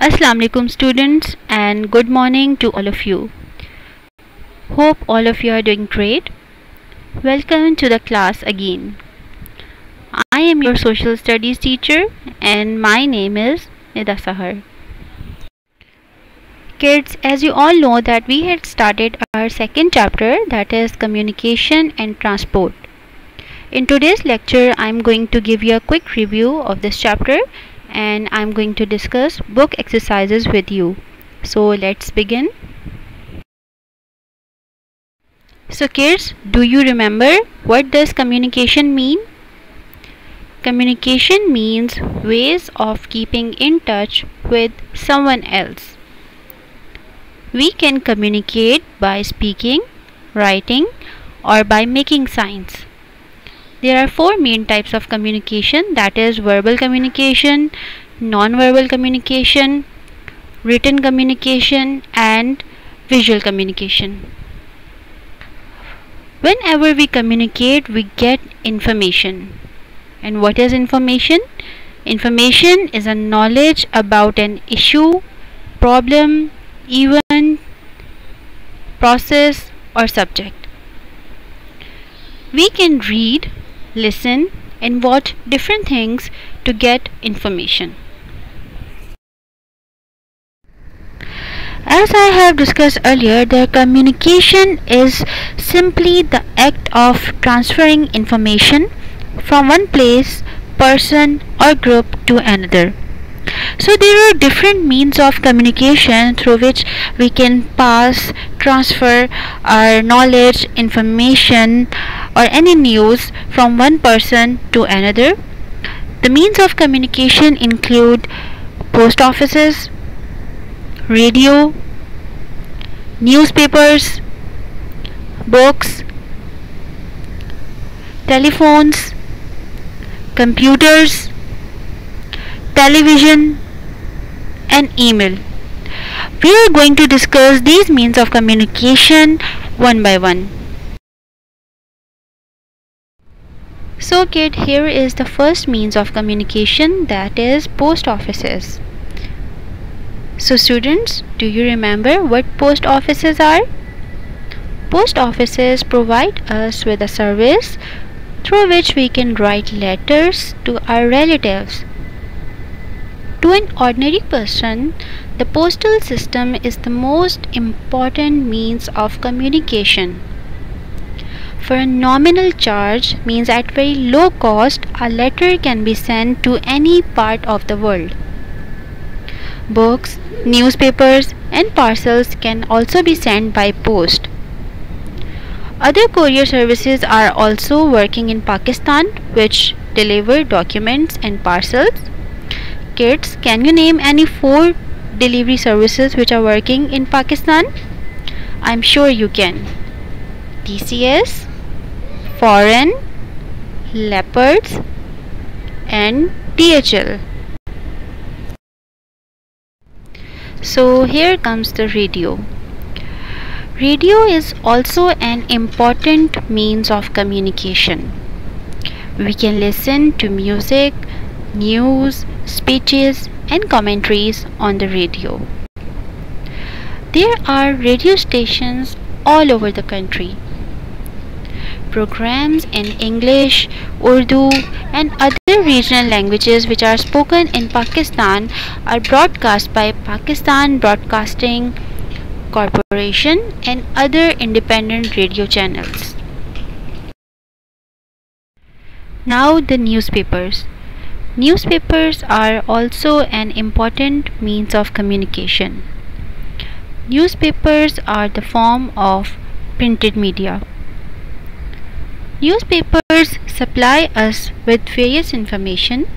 Assalamu alaikum students and good morning to all of you. Hope all of you are doing great. Welcome to the class again. I am your social studies teacher and my name is Nida Sahar. Kids, as you all know that we had started our second chapter, that is communication and transport. In today's lecture, I am going to give you a quick review of this chapter and I'm going to discuss book exercises with you. So let's begin. So kids, do you remember what does communication mean? Communication means ways of keeping in touch with someone else. We can communicate by speaking, writing, or by making signs. There are four main types of communication, that is verbal communication, non-verbal communication, written communication, and visual communication. Whenever we communicate, we get information. And what is information? Information is a knowledge about an issue, problem, event, process, or subject. We can read, listen, and watch different things to get information. As I have discussed earlier, the communication is simply the act of transferring information from one place, person, or group to another. So there are different means of communication through which we can pass, transfer our knowledge, information, or any news from one person to another. The means of communication include post offices, radio, newspapers, books, telephones, computers, television, and email. We are going to discuss these means of communication one by one. So kid, here is the first means of communication, that is post offices. So students, do you remember what post offices are? Post offices provide us with a service through which we can write letters to our relatives. To an ordinary person, the postal system is the most important means of communication. For a nominal charge, means at very low cost, a letter can be sent to any part of the world. Books, newspapers, and parcels can also be sent by post. Other courier services are also working in Pakistan, which deliver documents and parcels. Kids, can you name any four delivery services which are working in Pakistan? I'm sure you can. TCS, Foreign, Leopards, and DHL. So here comes the radio. Radio is also an important means of communication. We can listen to music, news, speeches, and commentaries on the radio. There are radio stations all over the country. Programs in English, Urdu, and other regional languages which are spoken in Pakistan are broadcast by Pakistan Broadcasting Corporation and other independent radio channels. Now the newspapers. Newspapers are also an important means of communication. Newspapers are the form of printed media. Newspapers supply us with various information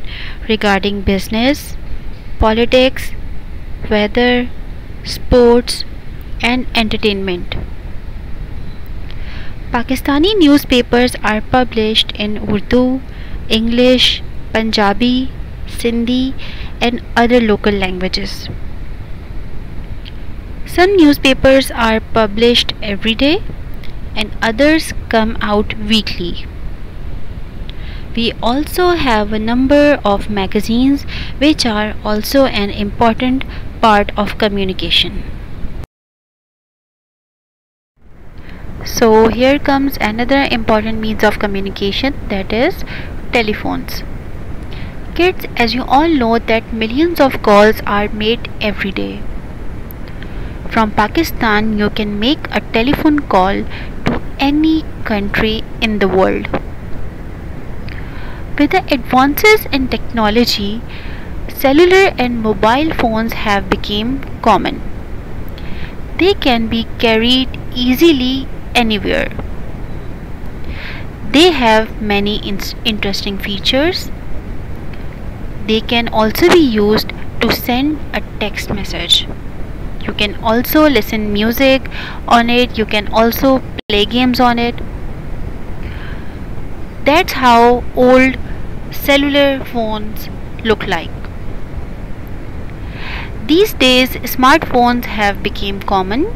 regarding business, politics, weather, sports, and entertainment. Pakistani newspapers are published in Urdu, English, Punjabi, Sindhi, and other local languages. Some newspapers are published every day and others come out weekly. We also have a number of magazines which are also an important part of communication. So here comes another important means of communication, that is telephones. Kids, as you all know that millions of calls are made every day. From Pakistan, you can make a telephone call to any country in the world. With the advances in technology, cellular and mobile phones have become common. They can be carried easily anywhere. They have many interesting features. They can also be used to send a text message. You can also listen music on it. You can also play games on it. That's how old cellular phones look like. These days smartphones have become common.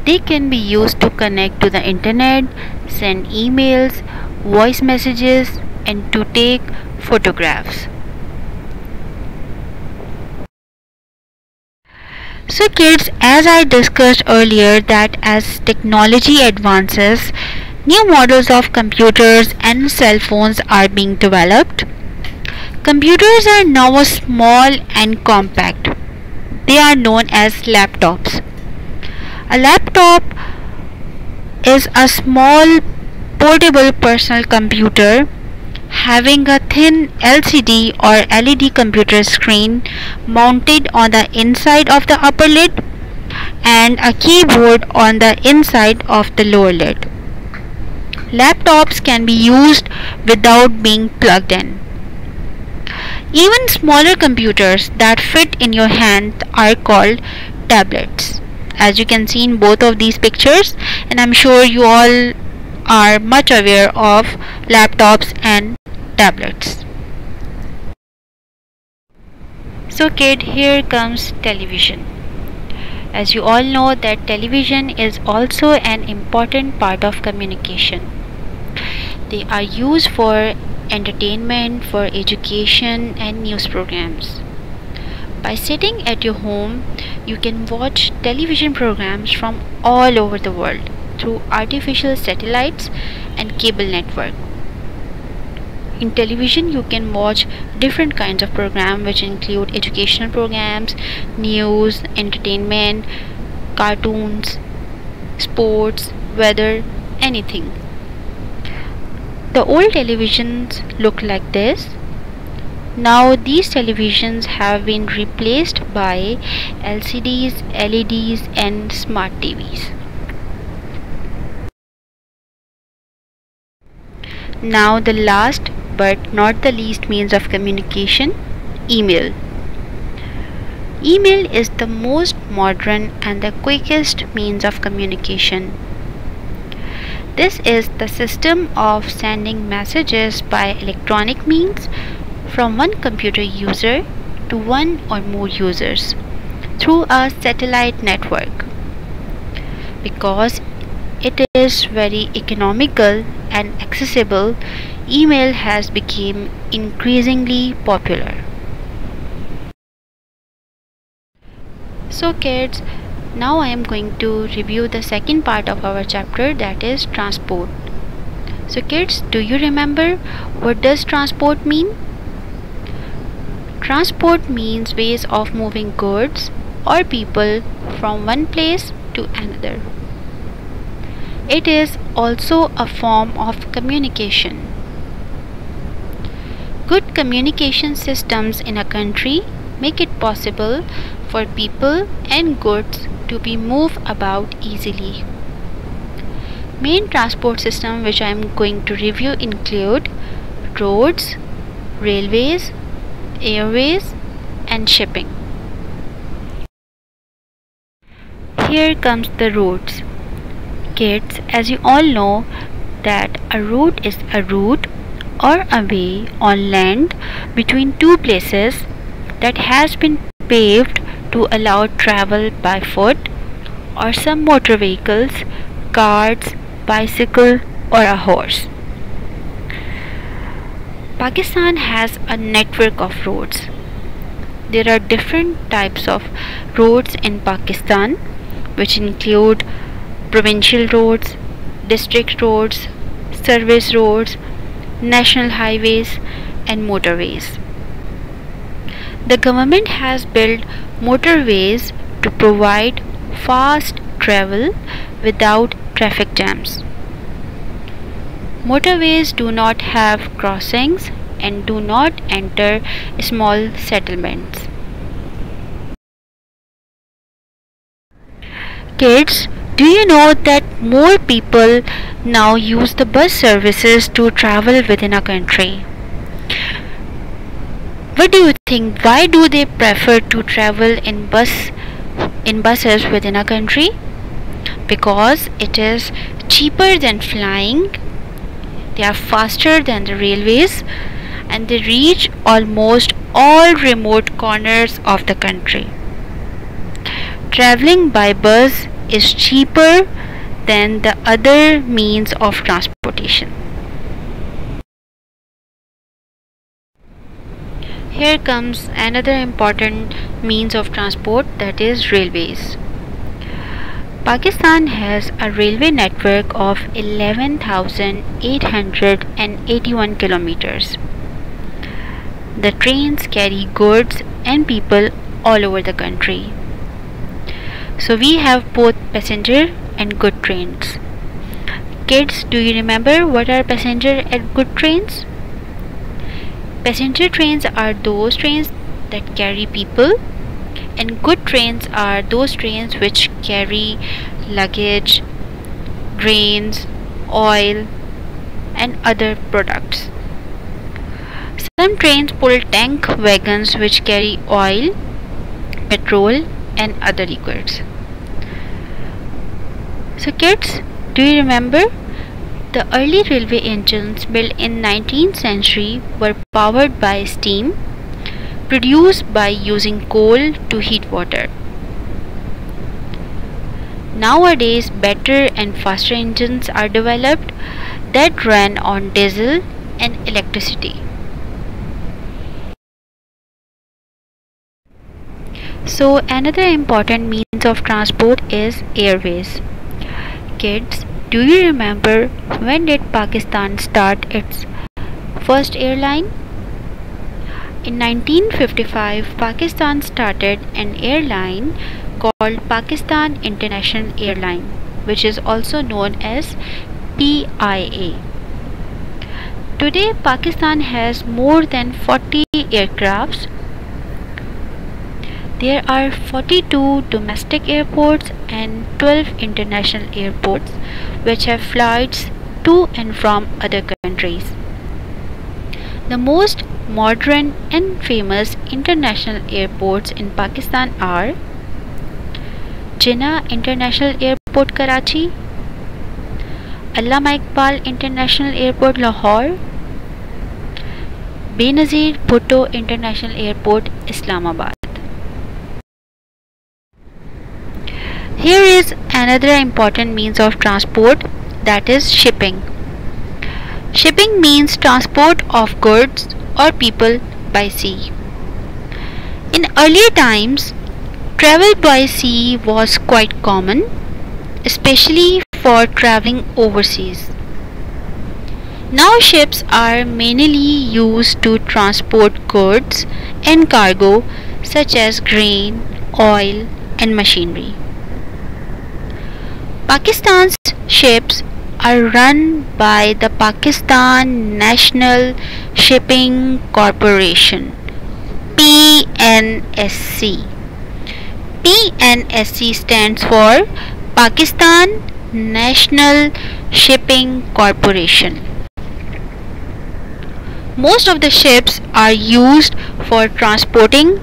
They can be used to connect to the internet, send emails, voice messages, and to take photographs. So kids, as I discussed earlier that as technology advances, new models of computers and cell phones are being developed. Computers are now small and compact. They are known as laptops. A laptop is a small portable personal computer having a thin LCD or LED computer screen mounted on the inside of the upper lid and a keyboard on the inside of the lower lid. Laptops can be used without being plugged in. Even smaller computers that fit in your hand are called tablets, as you can see in both of these pictures, and I'm sure you all are much aware of laptops and tablets. So kid, here comes television. As you all know that television is also an important part of communication. They are used for entertainment, for education and news programs. By sitting at your home, you can watch television programs from all over the world through artificial satellites and cable network. In television, you can watch different kinds of programs which include educational programs, news, entertainment, cartoons, sports, weather, anything. The old televisions look like this. Now these televisions have been replaced by LCDs, LEDs and smart TVs. Now the last but not the least means of communication, email. Email is the most modern and the quickest means of communication. This is the system of sending messages by electronic means from one computer user to one or more users through a satellite network. Because it is very economical and accessible, email has become increasingly popular. So kids, now I am going to review the second part of our chapter, that is transport. So kids, do you remember what does transport mean? Transport means ways of moving goods or people from one place to another. It is also a form of communication. Good communication systems in a country make it possible for people and goods to be moved about easily. Main transport system which I am going to review include roads, railways, airways and shipping. Here comes the roads. Kids, as you all know that a road is a route or a way on land between two places that has been paved to allow travel by foot or some motor vehicles, cars, bicycle or a horse. Pakistan has a network of roads. There are different types of roads in Pakistan, which include provincial roads, district roads, service roads, national highways, and motorways. The government has built motorways to provide fast travel without traffic jams. Motorways do not have crossings and do not enter small settlements. Kids, do you know that more people now use the bus services to travel within a country? What do you think? Why do they prefer to travel in buses within a country? Because it is cheaper than flying, they are faster than the railways, and they reach almost all remote corners of the country. Traveling by bus is cheaper than the other means of transportation. Here comes another important means of transport, that is railways. Pakistan has a railway network of 11,881 kilometers. The trains carry goods and people all over the country. So we have both passenger and goods trains. Kids, do you remember what are passenger and goods trains? Passenger trains are those trains that carry people, and goods trains are those trains which carry luggage, grains, oil, and other products. Some trains pull tank wagons which carry oil, petrol, and other liquids. So kids, do you remember? The early railway engines built in 19th century were powered by steam, produced by using coal to heat water. Nowadays, better and faster engines are developed that run on diesel and electricity. So another important means of transport is airways. Kids, do you remember when did Pakistan start its first airline? In 1955, Pakistan started an airline called Pakistan International Airline, which is also known as PIA. Today, Pakistan has more than 40 aircrafts. There are 42 domestic airports and 12 international airports which have flights to and from other countries. The most modern and famous international airports in Pakistan are Jinnah International Airport Karachi, Allama Iqbal International Airport Lahore, Benazir Bhutto International Airport Islamabad. Here is another important means of transport, that is shipping. Shipping means transport of goods or people by sea. In earlier times, travel by sea was quite common, especially for traveling overseas. Now ships are mainly used to transport goods and cargo such as grain, oil, and machinery. Pakistan's ships are run by the Pakistan National Shipping Corporation, PNSC. PNSC stands for Pakistan National Shipping Corporation. Most of the ships are used for transporting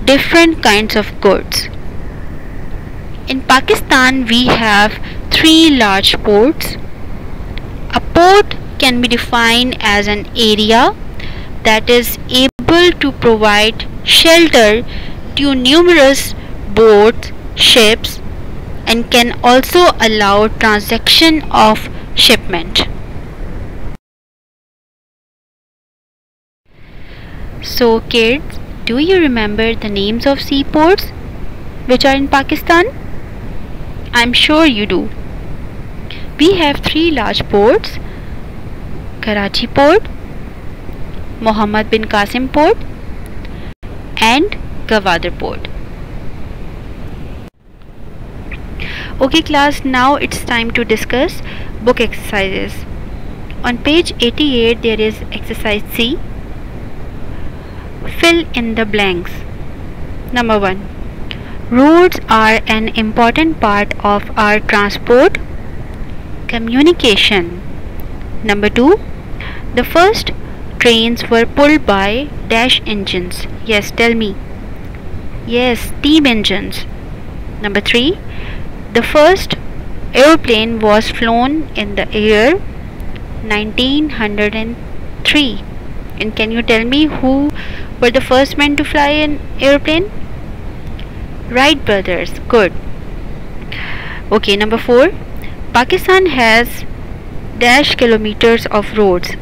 different kinds of goods. In Pakistan, we have 3 large ports. A port can be defined as an area that is able to provide shelter to numerous boats, ships, and can also allow transaction of shipment. So kids, do you remember the names of seaports which are in Pakistan? I'm sure you do. We have three large ports: Karachi Port, Mohammed bin Qasim Port, and Gwadar Port. Okay class, now it's time to discuss book exercises. On page 88 there is exercise C. Fill in the blanks. Number 1. Roads are an important part of our transport communication. Number 2. The first trains were pulled by dash engines. Yes, tell me. Yes, steam engines. Number 3. The first aeroplane was flown in the year 1903. And can you tell me who were the first men to fly an aeroplane? Wright brothers. Good. Okay, number 4. Pakistan has dash kilometers of roads.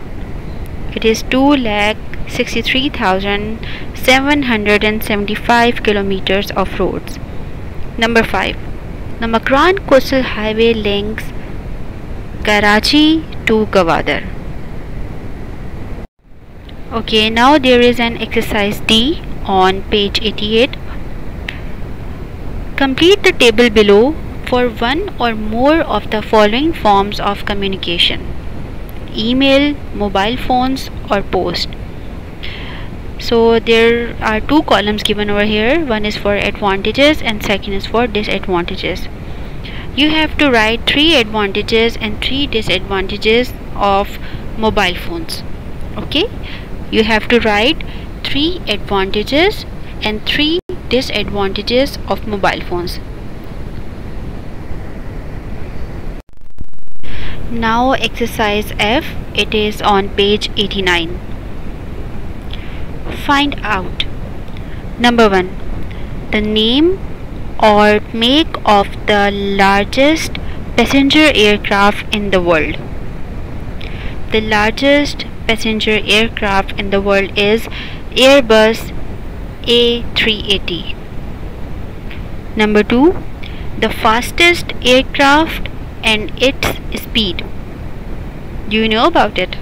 It is 2,63,775 kilometers of roads. Number 5. The Makran Coastal Highway links Karachi to Gwadar. Okay, now there is an exercise D on page 88. Complete the table below for one or more of the following forms of communication: email, mobile phones, or post. So there are two columns given over here. One is for advantages and second is for disadvantages. You have to write 3 advantages and 3 disadvantages of mobile phones. Okay, you have to write 3 advantages and 3 disadvantages of mobile phones. Now exercise F, it is on page 89. Find out. Number 1. The name or make of the largest passenger aircraft in the world. The largest passenger aircraft in the world is Airbus A380. Number 2. The fastest aircraft and its speed. Do you know about it?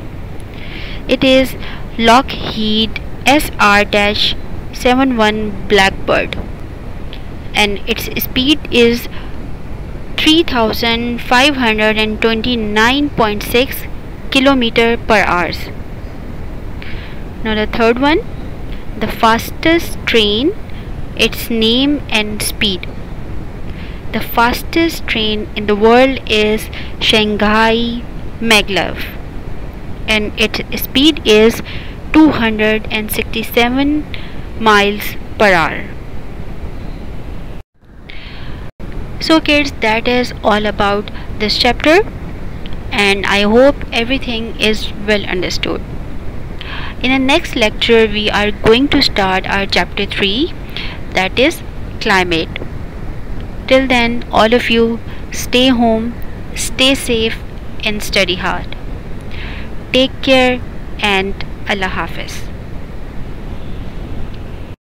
It is Lockheed SR-71 Blackbird, and its speed is 3,529.6 km/h. Now the third one, the fastest train, its name and speed. The fastest train in the world is Shanghai Maglev, and its speed is 267 miles per hour. So kids, that is all about this chapter, and I hope everything is well understood. In the next lecture we are going to start our chapter 3, that is climate. Till then, all of you stay home, stay safe and study hard. Take care and Allah Hafiz.